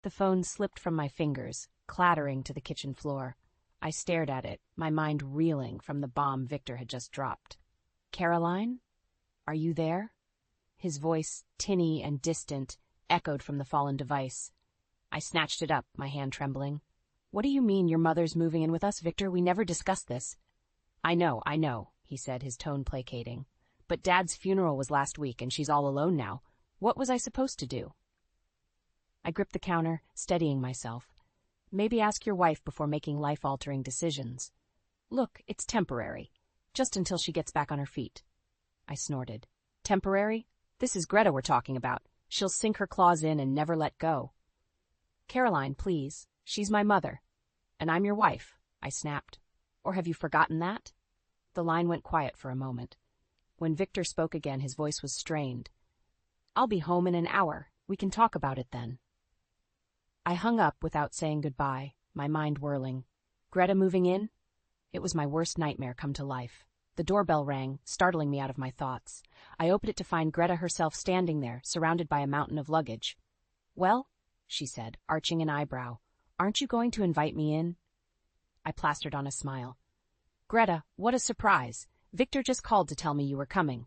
The phone slipped from my fingers, clattering to the kitchen floor. I stared at it, my mind reeling from the bomb Victor had just dropped. "Caroline? Are you there?" His voice, tinny and distant, echoed from the fallen device. I snatched it up, my hand trembling. "What do you mean your mother's moving in with us, Victor? We never discussed this." I know, he said, his tone placating. "But Dad's funeral was last week and she's all alone now. What was I supposed to do?" I gripped the counter, steadying myself. "Maybe ask your wife before making life-altering decisions. Look, it's temporary. Just until she gets back on her feet." I snorted. "Temporary? This is Greta we're talking about. She'll sink her claws in and never let go." "Caroline, please. She's my mother. And I'm your wife," I snapped. "Or have you forgotten that?" The line went quiet for a moment. When Victor spoke again, his voice was strained. "I'll be home in an hour. We can talk about it then." I hung up without saying goodbye, my mind whirling. Greta moving in? It was my worst nightmare come to life. The doorbell rang, startling me out of my thoughts. I opened it to find Greta herself standing there, surrounded by a mountain of luggage. "Well," she said, arching an eyebrow, "aren't you going to invite me in?" I plastered on a smile. "Greta, what a surprise. Victor just called to tell me you were coming."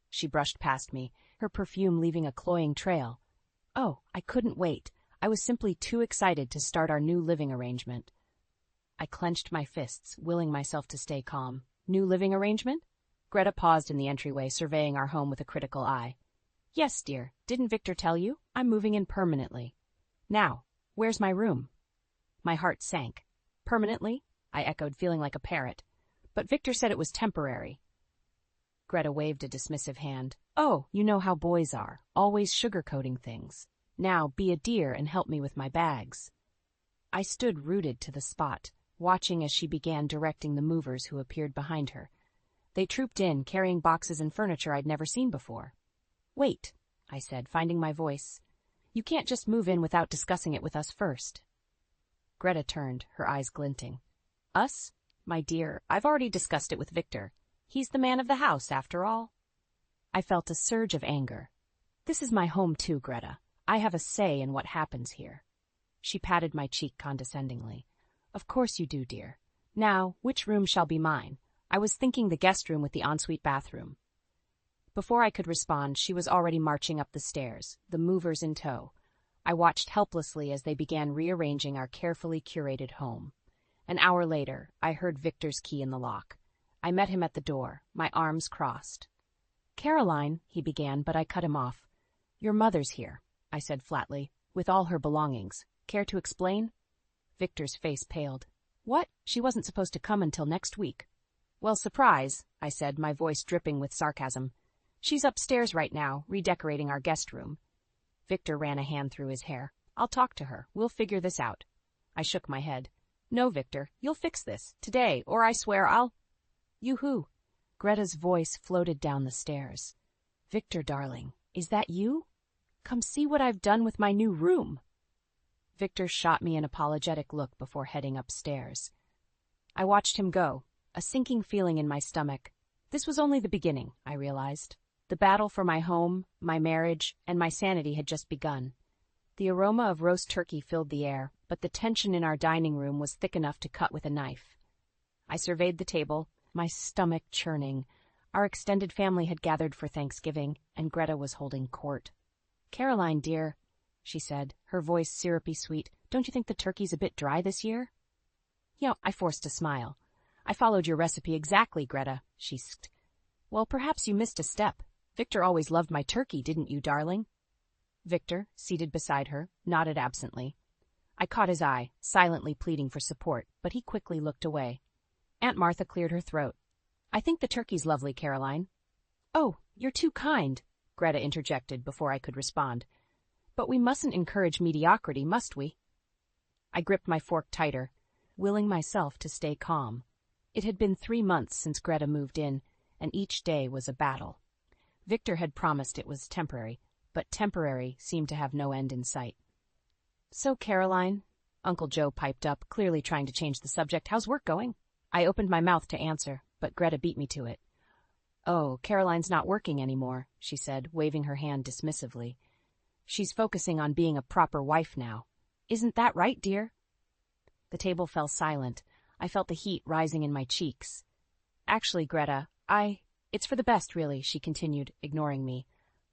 She brushed past me, her perfume leaving a cloying trail. "Oh, I couldn't wait. I was simply too excited to start our new living arrangement." I clenched my fists, willing myself to stay calm. "New living arrangement?" Greta paused in the entryway, surveying our home with a critical eye. "Yes, dear. Didn't Victor tell you? I'm moving in permanently." "Now, where's my room?" My heart sank. "Permanently?" I echoed, feeling like a parrot. "But Victor said it was temporary." Greta waved a dismissive hand. "Oh, you know how boys are, always sugarcoating things. Now be a dear and help me with my bags." I stood rooted to the spot, watching as she began directing the movers who appeared behind her. They trooped in, carrying boxes and furniture I'd never seen before. "Wait," I said, finding my voice. "You can't just move in without discussing it with us first." Greta turned, her eyes glinting. "Us? My dear, I've already discussed it with Victor. He's the man of the house, after all." I felt a surge of anger. "This is my home too, Greta. I have a say in what happens here." She patted my cheek condescendingly. "Of course you do, dear. Now, which room shall be mine? I was thinking the guest room with the ensuite bathroom." Before I could respond, she was already marching up the stairs, the movers in tow. I watched helplessly as they began rearranging our carefully curated home. An hour later, I heard Victor's key in the lock. I met him at the door, my arms crossed. "Caroline," he began, but I cut him off. "Your mother's here," I said flatly, "with all her belongings. Care to explain?" Victor's face paled. "What? She wasn't supposed to come until next week." "Well, surprise," I said, my voice dripping with sarcasm. "She's upstairs right now, redecorating our guest room." Victor ran a hand through his hair. "I'll talk to her. We'll figure this out." I shook my head. "No, Victor, you'll fix this, today, or I swear I'll—" "You who?" Greta's voice floated down the stairs. "Victor, darling, is that you? Come see what I've done with my new room." Victor shot me an apologetic look before heading upstairs. I watched him go, a sinking feeling in my stomach. This was only the beginning, I realized. The battle for my home, my marriage, and my sanity had just begun. The aroma of roast turkey filled the air, but the tension in our dining room was thick enough to cut with a knife. I surveyed the table, my stomach churning. Our extended family had gathered for Thanksgiving, and Greta was holding court. "Caroline, dear," she said, her voice syrupy sweet, "don't you think the turkey's a bit dry this year?" I forced a smile. "I followed your recipe exactly, Greta," she sked. "Well, perhaps you missed a step. Victor always loved my turkey, didn't you, darling?" Victor, seated beside her, nodded absently. I caught his eye, silently pleading for support, but he quickly looked away. Aunt Martha cleared her throat. "I think the turkey's lovely, Caroline." "Oh, you're too kind," Greta interjected before I could respond. "But we mustn't encourage mediocrity, must we?" I gripped my fork tighter, willing myself to stay calm. It had been 3 months since Greta moved in, and each day was a battle. Victor had promised it was temporary, but temporary seemed to have no end in sight. "So, Caroline," Uncle Joe piped up, clearly trying to change the subject, "how's work going?" I opened my mouth to answer, but Greta beat me to it. "Oh, Caroline's not working anymore," she said, waving her hand dismissively. "She's focusing on being a proper wife now. Isn't that right, dear? The table fell silent. I felt the heat rising in my cheeks. Actually, Greta, it's for the best, really, she continued, ignoring me.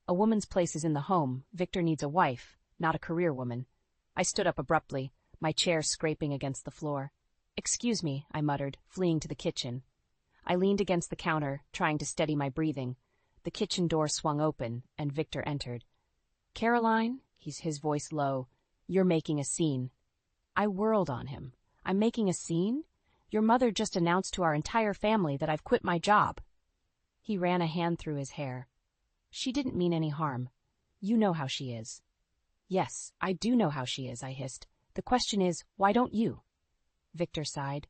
A woman's place is in the home. Victor needs a wife, not a career woman. I stood up abruptly, my chair scraping against the floor. Excuse me, I muttered, fleeing to the kitchen. I leaned against the counter, trying to steady my breathing. The kitchen door swung open, and Victor entered. Caroline, his voice low, you're making a scene. I whirled on him. I'm making a scene? Your mother just announced to our entire family that I've quit my job. He ran a hand through his hair. She didn't mean any harm. You know how she is. Yes, I do know how she is, I hissed. The question is, why don't you? Victor sighed.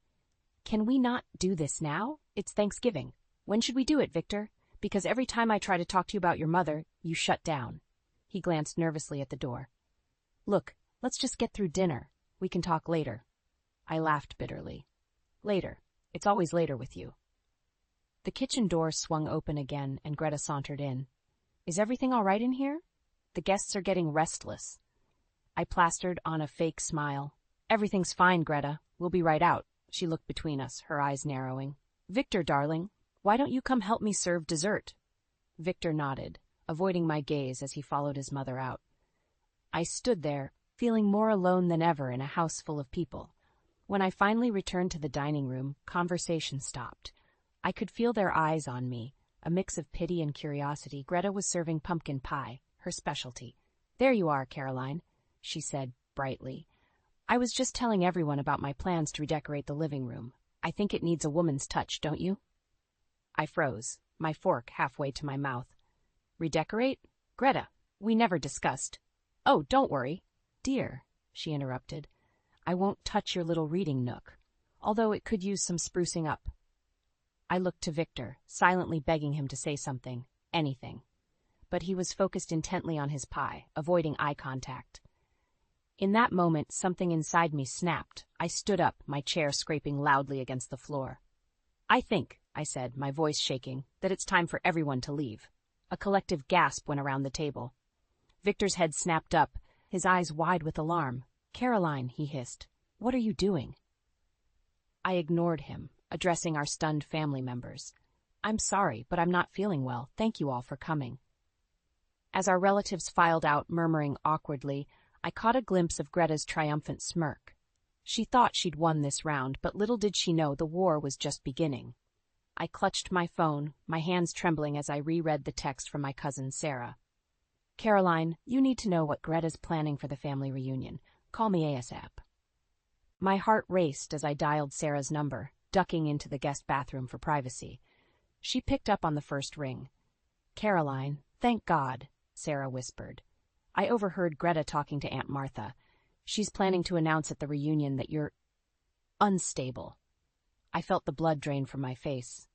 Can we not do this now? It's Thanksgiving. When should we do it, Victor? Because every time I try to talk to you about your mother, you shut down. He glanced nervously at the door. Look, let's just get through dinner. We can talk later. I laughed bitterly. Later. It's always later with you. The kitchen door swung open again, and Greta sauntered in. Is everything all right in here? The guests are getting restless. I plastered on a fake smile. Everything's fine, Greta. We'll be right out. She looked between us, her eyes narrowing. Victor, darling, why don't you come help me serve dessert? Victor nodded, avoiding my gaze as he followed his mother out. I stood there, feeling more alone than ever in a house full of people. When I finally returned to the dining room, conversation stopped. I could feel their eyes on me, a mix of pity and curiosity. Greta was serving pumpkin pie, her specialty. There you are, Caroline, she said brightly. I was just telling everyone about my plans to redecorate the living room. I think it needs a woman's touch, don't you? I froze, my fork halfway to my mouth. Redecorate? Greta, we never discussed. Oh, don't worry. Dear, she interrupted, I won't touch your little reading nook, although it could use some sprucing up. I looked to Victor, silently begging him to say something, anything. But he was focused intently on his pie, avoiding eye contact. In that moment, something inside me snapped. I stood up, my chair scraping loudly against the floor. I think, I said, my voice shaking, that it's time for everyone to leave. A collective gasp went around the table. Victor's head snapped up, his eyes wide with alarm. Caroline, he hissed, what are you doing? I ignored him, addressing our stunned family members. I'm sorry, but I'm not feeling well. Thank you all for coming. As our relatives filed out, murmuring awkwardly, I caught a glimpse of Greta's triumphant smirk. She thought she'd won this round, but little did she know the war was just beginning. I clutched my phone, my hands trembling as I reread the text from my cousin Sarah. Caroline, you need to know what Greta's planning for the family reunion. Call me ASAP. My heart raced as I dialed Sarah's number, ducking into the guest bathroom for privacy. She picked up on the first ring. Caroline, thank God, Sarah whispered. I overheard Greta talking to Aunt Martha. She's planning to announce at the reunion that you're unstable. I felt the blood drain from my face.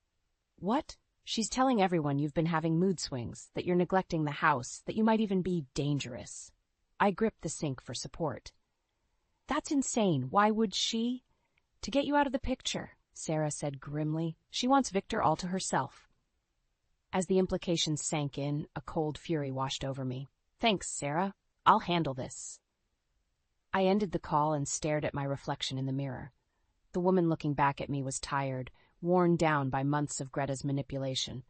What? She's telling everyone you've been having mood swings, that you're neglecting the house, that you might even be dangerous. I gripped the sink for support. That's insane. Why would she? To get you out of the picture, Sarah said grimly. She wants Victor all to herself. As the implications sank in, a cold fury washed over me. Thanks, Sarah. I'll handle this. I ended the call and stared at my reflection in the mirror. The woman looking back at me was tired, worn down by months of Greta's manipulation.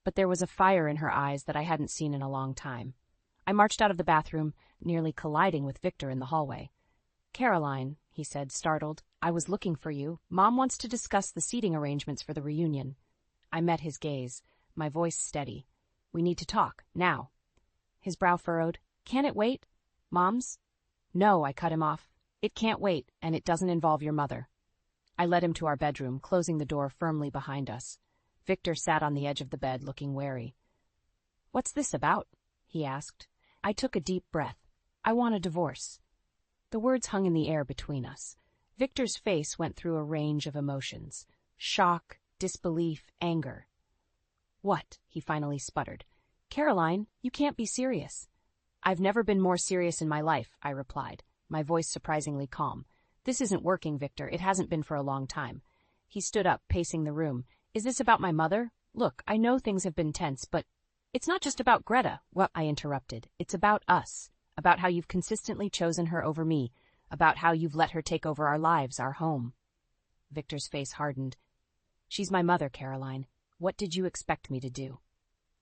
But there was a fire in her eyes that I hadn't seen in a long time. I marched out of the bathroom, nearly colliding with Victor in the hallway. Caroline, he said, startled, I was looking for you. Mom wants to discuss the seating arrangements for the reunion. I met his gaze, my voice steady. We need to talk, now. His brow furrowed. Can it wait? Mom's? No, I cut him off. It can't wait, and it doesn't involve your mother. I led him to our bedroom, closing the door firmly behind us. Victor sat on the edge of the bed, looking wary. What's this about? He asked. I took a deep breath. I want a divorce. The words hung in the air between us. Victor's face went through a range of emotions. Shock, disbelief, anger. What? He finally sputtered. Caroline, you can't be serious. I've never been more serious in my life, I replied, my voice surprisingly calm. This isn't working, Victor. It hasn't been for a long time. He stood up, pacing the room. Is this about my mother? Look, I know things have been tense, but it's not just about Greta. Well, I interrupted. It's about us, about how you've consistently chosen her over me, about how you've let her take over our lives, our home. Victor's face hardened. She's my mother, Caroline. What did you expect me to do?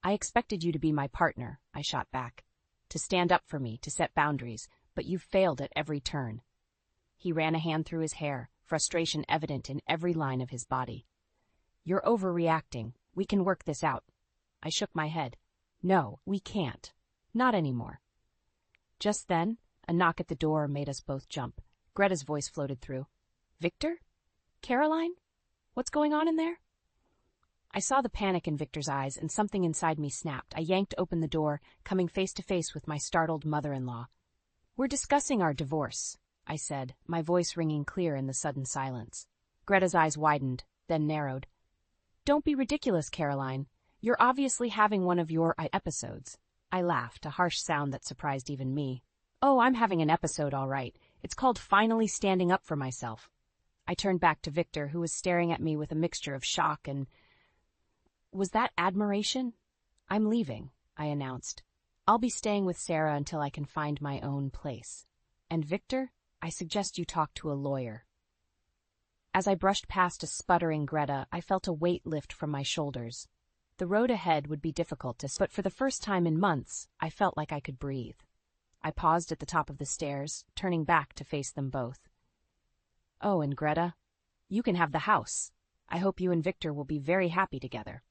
I expected you to be my partner, I shot back. To stand up for me, to set boundaries, but you've failed at every turn. He ran a hand through his hair, frustration evident in every line of his body. You're overreacting. We can work this out. I shook my head. No, we can't. Not anymore. Just then, a knock at the door made us both jump. Greta's voice floated through. Victor? Caroline? What's going on in there? I saw the panic in Victor's eyes, and something inside me snapped. I yanked open the door, coming face to face with my startled mother-in-law. We're discussing our divorce, I said, my voice ringing clear in the sudden silence. Greta's eyes widened, then narrowed. Don't be ridiculous, Caroline. You're obviously having one of your episodes. I laughed, a harsh sound that surprised even me. Oh, I'm having an episode, all right. It's called finally standing up for myself. I turned back to Victor, who was staring at me with a mixture of shock and... Was that admiration? I'm leaving, I announced. I'll be staying with Sarah until I can find my own place. And Victor, I suggest you talk to a lawyer. As I brushed past a sputtering Greta, I felt a weight lift from my shoulders. The road ahead would be difficult but for the first time in months, I felt like I could breathe. I paused at the top of the stairs, turning back to face them both. Oh, and Greta, you can have the house. I hope you and Victor will be very happy together.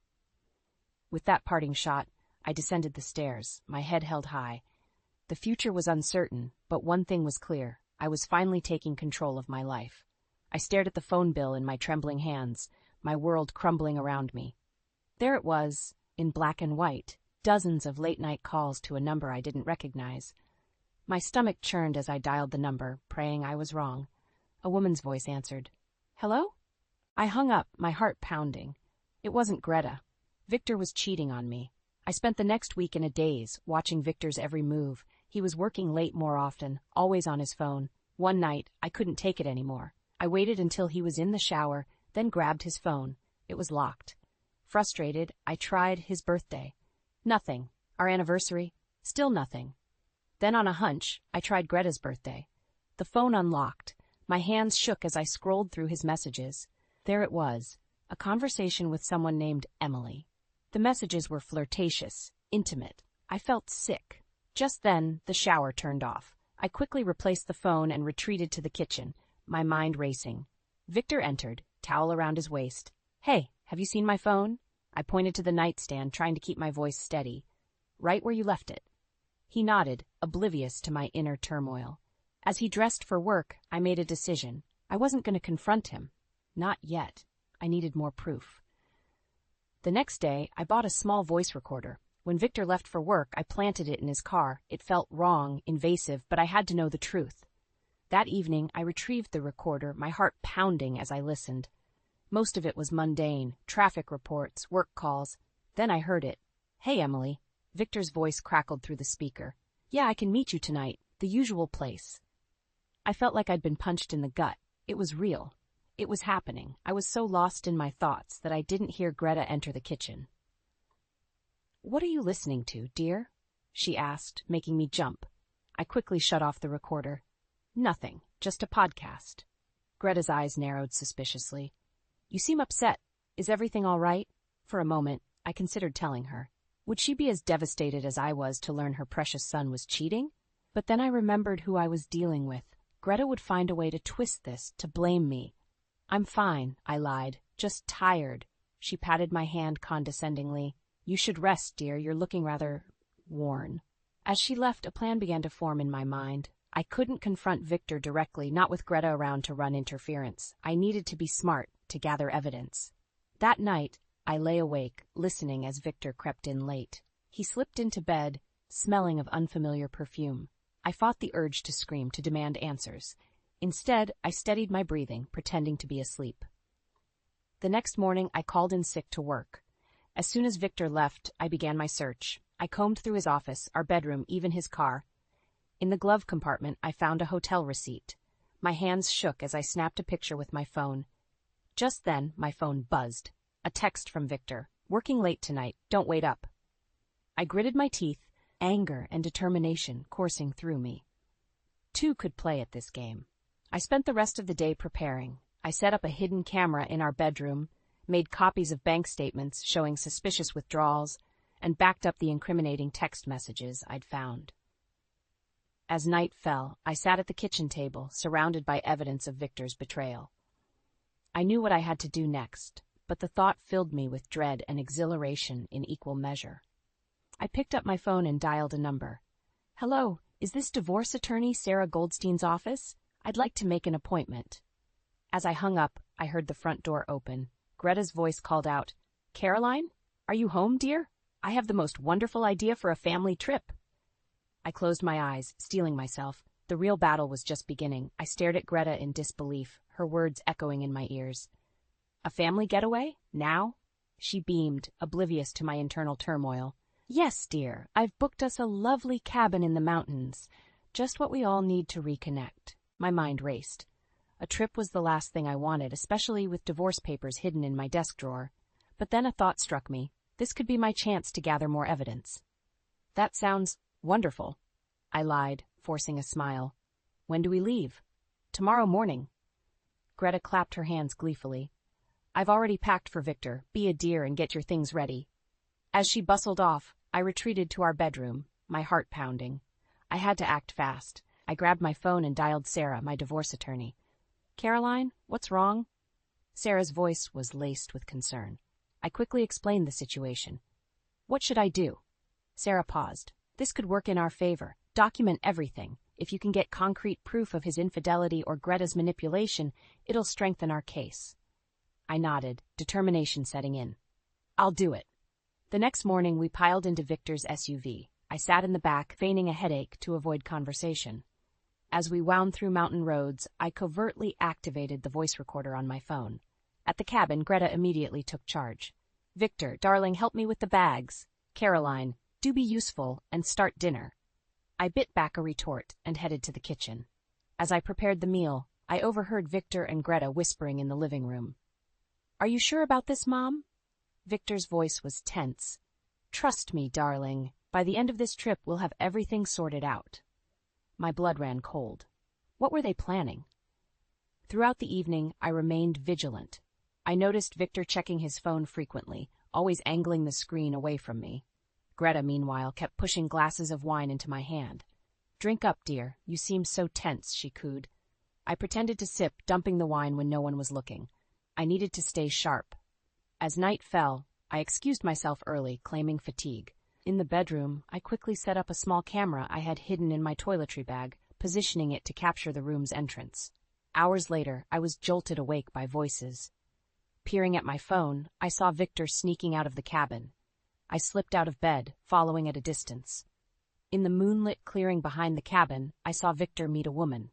With that parting shot, I descended the stairs, my head held high. The future was uncertain, but one thing was clear. I was finally taking control of my life. I stared at the phone bill in my trembling hands, my world crumbling around me. There it was, in black and white, dozens of late-night calls to a number I didn't recognize. My stomach churned as I dialed the number, praying I was wrong. A woman's voice answered. Hello? I hung up, my heart pounding. It wasn't Greta. Victor was cheating on me. I spent the next week in a daze, watching Victor's every move. He was working late more often, always on his phone. One night, I couldn't take it anymore. I waited until he was in the shower, then grabbed his phone. It was locked. Frustrated, I tried his birthday. Nothing. Our anniversary. Still nothing. Then on a hunch, I tried Greta's birthday. The phone unlocked. My hands shook as I scrolled through his messages. There it was, a conversation with someone named Emily. The messages were flirtatious, intimate. I felt sick. Just then, the shower turned off. I quickly replaced the phone and retreated to the kitchen, my mind racing. Victor entered, towel around his waist. Hey, have you seen my phone? I pointed to the nightstand, trying to keep my voice steady. Right where you left it. He nodded, oblivious to my inner turmoil. As he dressed for work, I made a decision. I wasn't going to confront him. Not yet. I needed more proof. The next day, I bought a small voice recorder. When Victor left for work, I planted it in his car. It felt wrong, invasive, but I had to know the truth. That evening, I retrieved the recorder, my heart pounding as I listened. Most of it was mundane, traffic reports, work calls. Then I heard it. Hey, Emily. Victor's voice crackled through the speaker. Yeah, I can meet you tonight. The usual place. I felt like I'd been punched in the gut. It was real. It was happening. I was so lost in my thoughts that I didn't hear Greta enter the kitchen. What are you listening to, dear? She asked, making me jump. I quickly shut off the recorder. Nothing, just a podcast. Greta's eyes narrowed suspiciously. You seem upset. Is everything all right? For a moment, I considered telling her. Would she be as devastated as I was to learn her precious son was cheating? But then I remembered who I was dealing with. Greta would find a way to twist this, to blame me. I'm fine, I lied. Just tired. She patted my hand condescendingly. You should rest, dear. You're looking rather worn. As she left, a plan began to form in my mind. I couldn't confront Victor directly, not with Greta around to run interference. I needed to be smart, to gather evidence. That night, I lay awake, listening as Victor crept in late. He slipped into bed, smelling of unfamiliar perfume. I fought the urge to scream, to demand answers. Instead, I steadied my breathing, pretending to be asleep. The next morning, I called in sick to work. As soon as Victor left, I began my search. I combed through his office, our bedroom, even his car. In the glove compartment, I found a hotel receipt. My hands shook as I snapped a picture with my phone. Just then, my phone buzzed. A text from Victor. Working late tonight. Don't wait up. I gritted my teeth, anger and determination coursing through me. Two could play at this game. I spent the rest of the day preparing. I set up a hidden camera in our bedroom, made copies of bank statements showing suspicious withdrawals, and backed up the incriminating text messages I'd found. As night fell, I sat at the kitchen table, surrounded by evidence of Victor's betrayal. I knew what I had to do next, but the thought filled me with dread and exhilaration in equal measure. I picked up my phone and dialed a number. "Hello, is this divorce attorney Sarah Goldstein's office? I'd like to make an appointment." As I hung up, I heard the front door open. Greta's voice called out, "Caroline? Are you home, dear? I have the most wonderful idea for a family trip." I closed my eyes, steeling myself. The real battle was just beginning. I stared at Greta in disbelief, her words echoing in my ears. "A family getaway? Now?" She beamed, oblivious to my internal turmoil. "Yes, dear, I've booked us a lovely cabin in the mountains. Just what we all need to reconnect." My mind raced. A trip was the last thing I wanted, especially with divorce papers hidden in my desk drawer. But then a thought struck me. This could be my chance to gather more evidence. "That sounds wonderful," I lied, forcing a smile. "When do we leave?" "Tomorrow morning." Greta clapped her hands gleefully. "I've already packed for Victor. Be a dear and get your things ready." As she bustled off, I retreated to our bedroom, my heart pounding. I had to act fast. I grabbed my phone and dialed Sarah, my divorce attorney. "Caroline, what's wrong?" Sarah's voice was laced with concern. I quickly explained the situation. "What should I do?" Sarah paused. "This could work in our favor. Document everything. If you can get concrete proof of his infidelity or Greta's manipulation, it'll strengthen our case." I nodded, determination setting in. "I'll do it." The next morning, we piled into Victor's SUV. I sat in the back, feigning a headache to avoid conversation. As we wound through mountain roads, I covertly activated the voice recorder on my phone. At the cabin, Greta immediately took charge. "Victor, darling, help me with the bags. Caroline, do be useful and start dinner." I bit back a retort and headed to the kitchen. As I prepared the meal, I overheard Victor and Greta whispering in the living room. "Are you sure about this, Mom?" Victor's voice was tense. "Trust me, darling. By the end of this trip, we'll have everything sorted out." My blood ran cold. What were they planning? Throughout the evening, I remained vigilant. I noticed Victor checking his phone frequently, always angling the screen away from me. Greta, meanwhile, kept pushing glasses of wine into my hand. "Drink up, dear. You seem so tense," she cooed. I pretended to sip, dumping the wine when no one was looking. I needed to stay sharp. As night fell, I excused myself early, claiming fatigue. In the bedroom, I quickly set up a small camera I had hidden in my toiletry bag, positioning it to capture the room's entrance. Hours later, I was jolted awake by voices. Peering at my phone, I saw Victor sneaking out of the cabin. I slipped out of bed, following at a distance. In the moonlit clearing behind the cabin, I saw Victor meet a woman.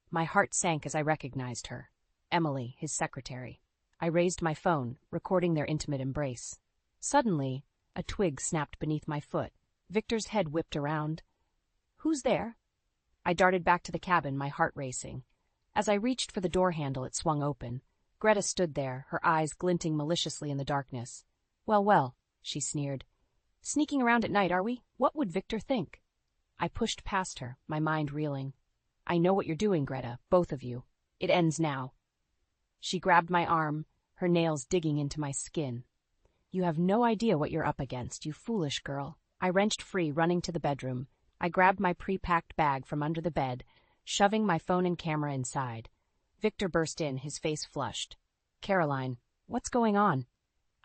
My heart sank as I recognized her. Emily, his secretary. I raised my phone, recording their intimate embrace. Suddenly, a twig snapped beneath my foot. Victor's head whipped around. "Who's there?" I darted back to the cabin, my heart racing. As I reached for the door handle, it swung open. Greta stood there, her eyes glinting maliciously in the darkness. Well, well," she sneered. "Sneaking around at night, are we? What would Victor think?" I pushed past her, my mind reeling. "I know what you're doing, Greta, both of you. It ends now." She grabbed my arm, her nails digging into my skin. "You have no idea what you're up against, you foolish girl." I wrenched free, running to the bedroom. I grabbed my pre-packed bag from under the bed, shoving my phone and camera inside. Victor burst in, his face flushed. "Caroline, what's going on?"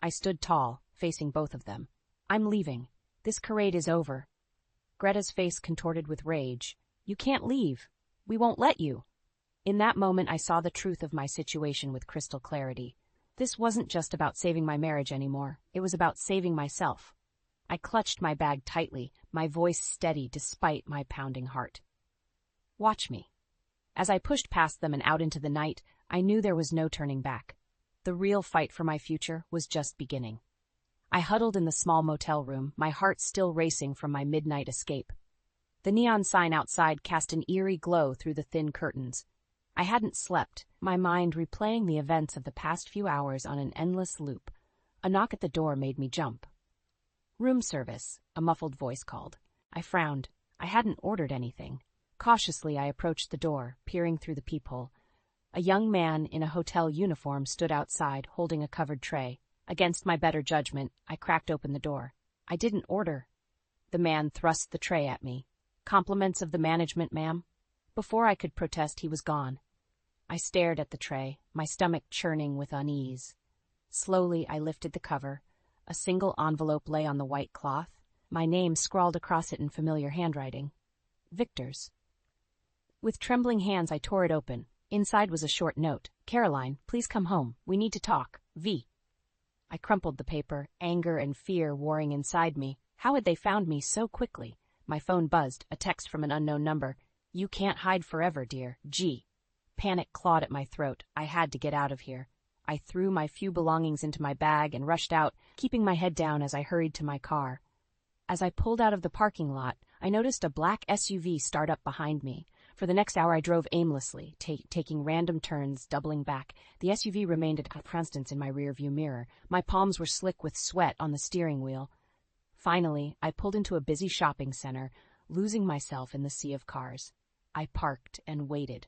I stood tall, facing both of them. "I'm leaving. This charade is over." Greta's face contorted with rage. "You can't leave. We won't let you." In that moment, I saw the truth of my situation with crystal clarity. This wasn't just about saving my marriage anymore. It was about saving myself. I clutched my bag tightly, my voice steady despite my pounding heart. "Watch me." As I pushed past them and out into the night, I knew there was no turning back. The real fight for my future was just beginning. I huddled in the small motel room, my heart still racing from my midnight escape. The neon sign outside cast an eerie glow through the thin curtains. I hadn't slept, my mind replaying the events of the past few hours on an endless loop. A knock at the door made me jump. "Room service," a muffled voice called. I frowned. I hadn't ordered anything. Cautiously, I approached the door, peering through the peephole. A young man in a hotel uniform stood outside, holding a covered tray. Against my better judgment, I cracked open the door. I didn't order. The man thrust the tray at me. Compliments of the management, ma'am? Before I could protest, he was gone. I stared at the tray, my stomach churning with unease. Slowly, I lifted the cover. A single envelope lay on the white cloth, my name scrawled across it in familiar handwriting. Victor's. With trembling hands, I tore it open. Inside was a short note. Caroline, please come home. We need to talk. V. I crumpled the paper, anger and fear warring inside me. How had they found me so quickly? My phone buzzed, a text from an unknown number. You can't hide forever, dear. G. Panic clawed at my throat. I had to get out of here. I threw my few belongings into my bag and rushed out, keeping my head down as I hurried to my car. As I pulled out of the parking lot, I noticed a black SUV start up behind me. For the next hour I drove aimlessly, taking random turns, doubling back. The SUV remained at a constance in my rearview mirror. My palms were slick with sweat on the steering wheel. Finally, I pulled into a busy shopping center, losing myself in the sea of cars. I parked and waited,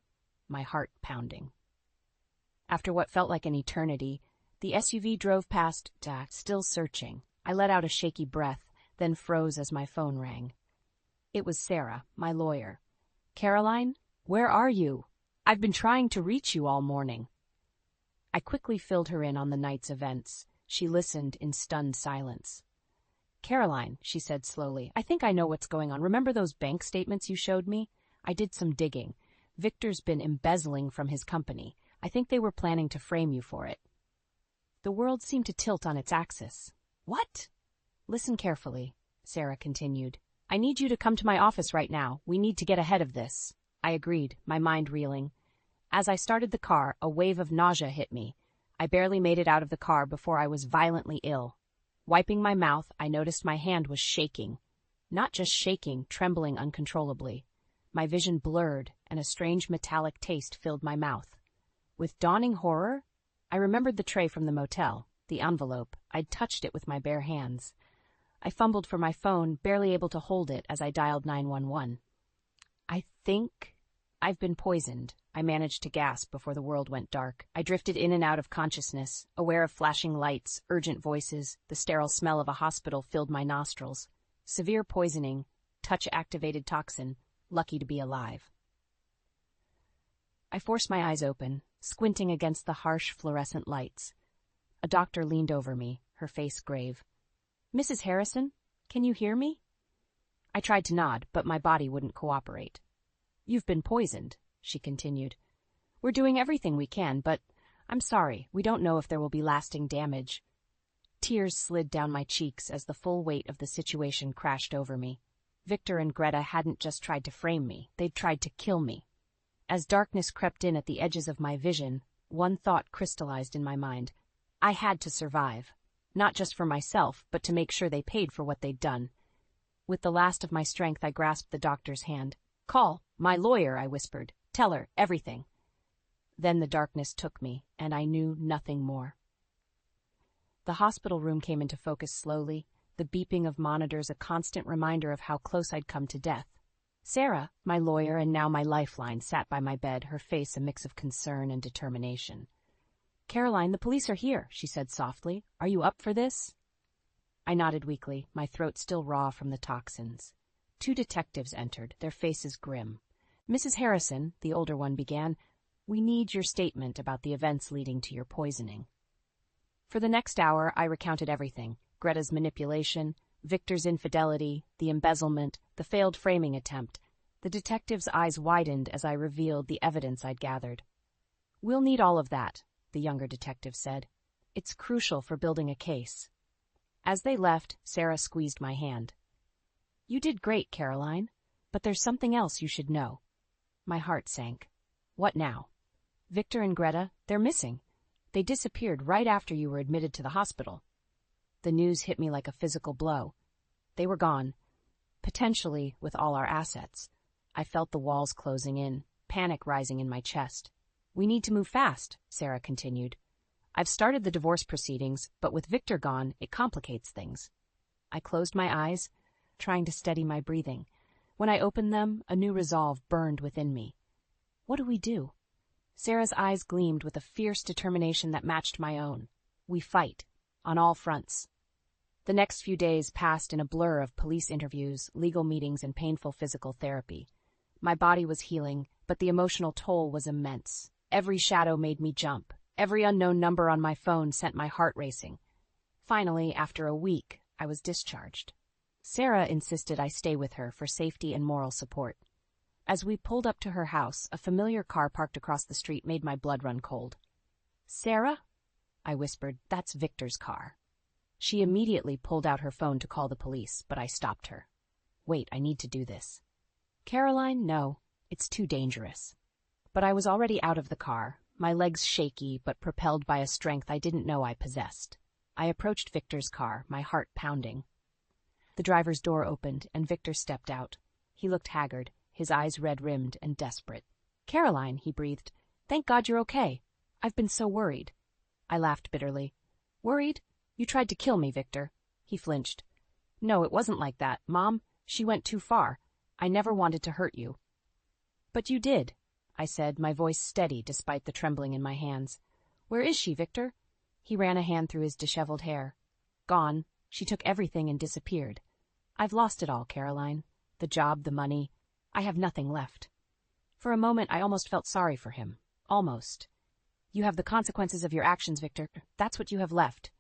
my heart pounding. After what felt like an eternity, the SUV drove past, still searching. I let out a shaky breath, then froze as my phone rang. It was Sarah, my lawyer. Caroline, where are you? I've been trying to reach you all morning. I quickly filled her in on the night's events. She listened in stunned silence. Caroline, she said slowly, I think I know what's going on. Remember those bank statements you showed me? I did some digging. Victor's been embezzling from his company. I think they were planning to frame you for it. The world seemed to tilt on its axis. What? Listen carefully, Sarah continued. I need you to come to my office right now. We need to get ahead of this. I agreed, my mind reeling. As I started the car, a wave of nausea hit me. I barely made it out of the car before I was violently ill. Wiping my mouth, I noticed my hand was shaking. Not just shaking, trembling uncontrollably. My vision blurred, and a strange metallic taste filled my mouth. With dawning horror, I remembered the tray from the motel, the envelope. I'd touched it with my bare hands. I fumbled for my phone, barely able to hold it as I dialed 911. I think I've been poisoned, I managed to gasp before the world went dark. I drifted in and out of consciousness, aware of flashing lights, urgent voices. The sterile smell of a hospital filled my nostrils. Severe poisoning, touch-activated toxin, lucky to be alive. I forced my eyes open, squinting against the harsh fluorescent lights. A doctor leaned over me, her face grave. Mrs. Harrison, can you hear me? I tried to nod, but my body wouldn't cooperate. You've been poisoned, she continued. We're doing everything we can, but I'm sorry, we don't know if there will be lasting damage. Tears slid down my cheeks as the full weight of the situation crashed over me. Victor and Greta hadn't just tried to frame me, they'd tried to kill me. As darkness crept in at the edges of my vision, one thought crystallized in my mind. I had to survive. Not just for myself, but to make sure they paid for what they'd done. With the last of my strength, I grasped the doctor's hand. Call my lawyer, I whispered. Tell her everything. Then the darkness took me, and I knew nothing more. The hospital room came into focus slowly, the beeping of monitors a constant reminder of how close I'd come to death. Sarah, my lawyer and now my lifeline, sat by my bed, her face a mix of concern and determination. Caroline, the police are here, she said softly. Are you up for this? I nodded weakly, my throat still raw from the toxins. 2 detectives entered, their faces grim. Mrs. Harrison, the older one began, we need your statement about the events leading to your poisoning. For the next hour, I recounted everything. Greta's manipulation, Victor's infidelity, the embezzlement, the failed framing attempt. The detective's eyes widened as I revealed the evidence I'd gathered. We'll need all of that, the younger detective said. It's crucial for building a case. As they left, Sarah squeezed my hand. You did great, Caroline, but there's something else you should know. My heart sank. What now? Victor and Greta, they're missing. They disappeared right after you were admitted to the hospital. The news hit me like a physical blow. They were gone, potentially with all our assets. I felt the walls closing in, panic rising in my chest. We need to move fast, Sarah continued. I've started the divorce proceedings, but with Victor gone, it complicates things. I closed my eyes, trying to steady my breathing. When I opened them, a new resolve burned within me. What do we do? Sarah's eyes gleamed with a fierce determination that matched my own. We fight, on all fronts. The next few days passed in a blur of police interviews, legal meetings, and painful physical therapy. My body was healing, but the emotional toll was immense. Every shadow made me jump. Every unknown number on my phone sent my heart racing. Finally, after a week, I was discharged. Sarah insisted I stay with her for safety and moral support. As we pulled up to her house, a familiar car parked across the street made my blood run cold. "Sarah?" I whispered. "That's Victor's car." She immediately pulled out her phone to call the police, but I stopped her. "Wait, I need to do this." "Caroline, no. It's too dangerous." But I was already out of the car, my legs shaky but propelled by a strength I didn't know I possessed. I approached Victor's car, my heart pounding. The driver's door opened, and Victor stepped out. He looked haggard, his eyes red-rimmed and desperate. "Caroline," he breathed. "Thank God you're okay. I've been so worried." I laughed bitterly. "Worried? You tried to kill me, Victor." He flinched. "No, it wasn't like that, Mom. She went too far. I never wanted to hurt you." "But you did," I said, my voice steady despite the trembling in my hands. "Where is she, Victor?" He ran a hand through his disheveled hair. "Gone. She took everything and disappeared. I've lost it all, Caroline. The job, the money. I have nothing left." For a moment, I almost felt sorry for him. Almost. "You have the consequences of your actions, Victor. That's what you have left."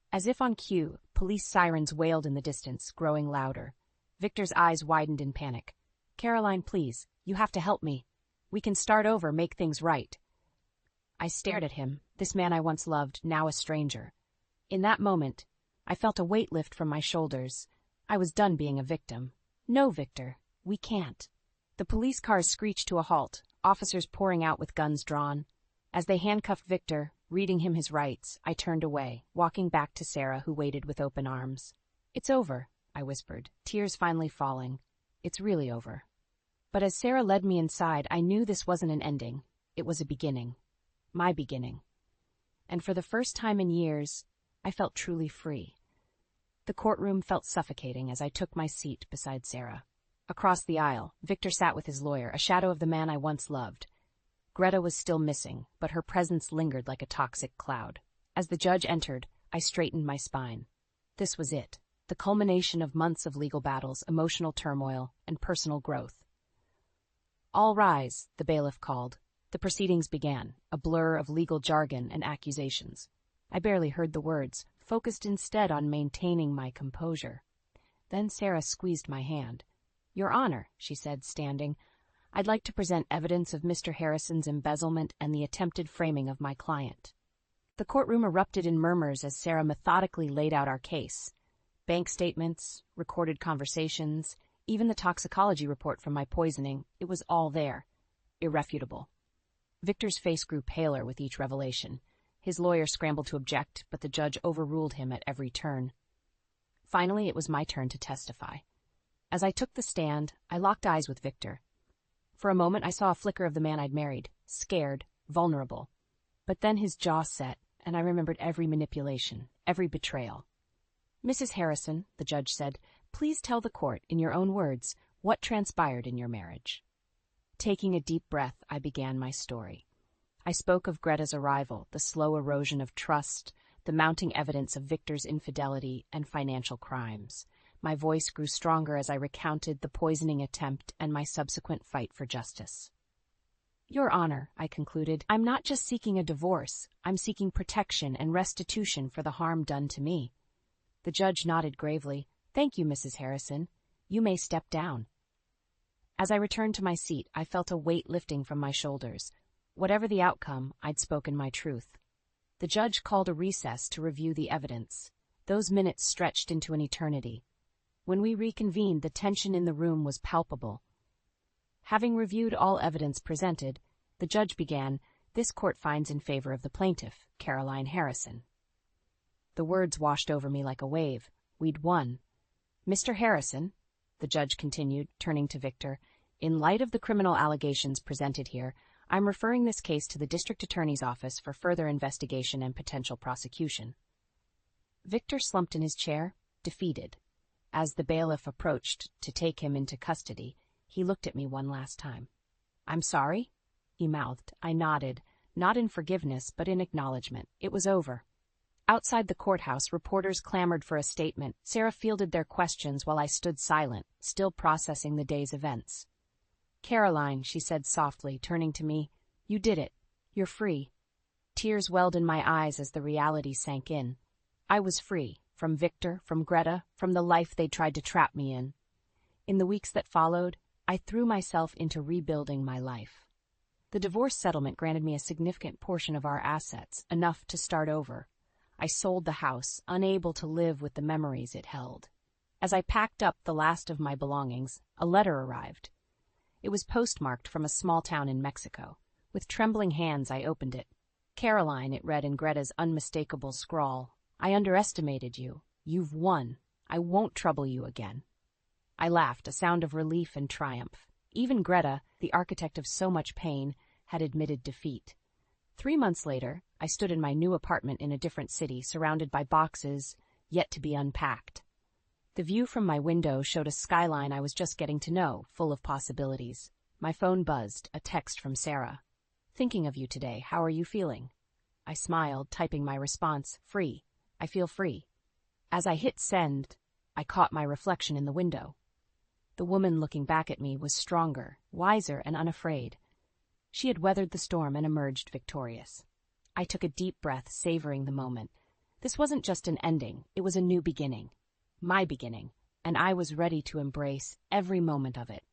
As if on cue, police sirens wailed in the distance, growing louder. Victor's eyes widened in panic. "Caroline, please, you have to help me. We can start over, make things right." I stared at him, this man I once loved, now a stranger. In that moment, I felt a weight lift from my shoulders. I was done being a victim. "No, Victor, we can't." The police cars screeched to a halt, officers pouring out with guns drawn. As they handcuffed Victor, reading him his rights, I turned away, walking back to Sarah, who waited with open arms. "It's over," I whispered, tears finally falling. "It's really over." But as Sarah led me inside, I knew this wasn't an ending. It was a beginning. My beginning. And for the first time in years, I felt truly free. The courtroom felt suffocating as I took my seat beside Sarah. Across the aisle, Victor sat with his lawyer, a shadow of the man I once loved. Greta was still missing, but her presence lingered like a toxic cloud. As the judge entered, I straightened my spine. This was it, the culmination of months of legal battles, emotional turmoil, and personal growth. "All rise," the bailiff called. The proceedings began, a blur of legal jargon and accusations. I barely heard the words, focused instead on maintaining my composure. Then Sarah squeezed my hand. "Your Honor," she said, standing, "I'd like to present evidence of Mr. Harrison's embezzlement and the attempted framing of my client." The courtroom erupted in murmurs as Sarah methodically laid out our case. Bank statements, recorded conversations, even the toxicology report from my poisoning, it was all there. Irrefutable. Victor's face grew paler with each revelation. His lawyer scrambled to object, but the judge overruled him at every turn. Finally, it was my turn to testify. As I took the stand, I locked eyes with Victor. For a moment, I saw a flicker of the man I'd married, scared, vulnerable. But then his jaw set, and I remembered every manipulation, every betrayal. "Mrs. Harrison," the judge said, "please tell the court, in your own words, what transpired in your marriage." Taking a deep breath, I began my story. I spoke of Greta's arrival, the slow erosion of trust, the mounting evidence of Victor's infidelity and financial crimes. My voice grew stronger as I recounted the poisoning attempt and my subsequent fight for justice. "Your Honor," I concluded, "I'm not just seeking a divorce, I'm seeking protection and restitution for the harm done to me." The judge nodded gravely. "Thank you, Mrs. Harrison. You may step down." As I returned to my seat, I felt a weight lifting from my shoulders. Whatever the outcome, I'd spoken my truth. The judge called a recess to review the evidence. Those minutes stretched into an eternity. When we reconvened, the tension in the room was palpable. Having reviewed all evidence presented, the judge began, "This court finds in favor of the plaintiff, Caroline Harrison." The words washed over me like a wave. We'd won. "Mr. Harrison," the judge continued, turning to Victor, "in light of the criminal allegations presented here, I'm referring this case to the district attorney's office for further investigation and potential prosecution." Victor slumped in his chair, defeated. As the bailiff approached to take him into custody, he looked at me one last time. "I'm sorry?" he mouthed. I nodded, not in forgiveness, but in acknowledgement. It was over. Outside the courthouse, reporters clamored for a statement. Sarah fielded their questions while I stood silent, still processing the day's events. "Caroline," she said softly, turning to me, "you did it. You're free." Tears welled in my eyes as the reality sank in. I was free, from Victor, from Greta, from the life they'd tried to trap me in. In the weeks that followed, I threw myself into rebuilding my life. The divorce settlement granted me a significant portion of our assets, enough to start over. I sold the house, unable to live with the memories it held. As I packed up the last of my belongings, a letter arrived. It was postmarked from a small town in Mexico. With trembling hands, I opened it. "Caroline," it read in Greta's unmistakable scrawl, "I underestimated you. You've won. I won't trouble you again." I laughed, a sound of relief and triumph. Even Greta, the architect of so much pain, had admitted defeat. 3 months later, I stood in my new apartment in a different city, surrounded by boxes yet to be unpacked. The view from my window showed a skyline I was just getting to know, full of possibilities. My phone buzzed, a text from Sarah. "Thinking of you today. How are you feeling?" I smiled, typing my response, "Free. I feel free." As I hit send, I caught my reflection in the window. The woman looking back at me was stronger, wiser, and unafraid. She had weathered the storm and emerged victorious. I took a deep breath, savoring the moment. This wasn't just an ending, it was a new beginning. My beginning, and I was ready to embrace every moment of it.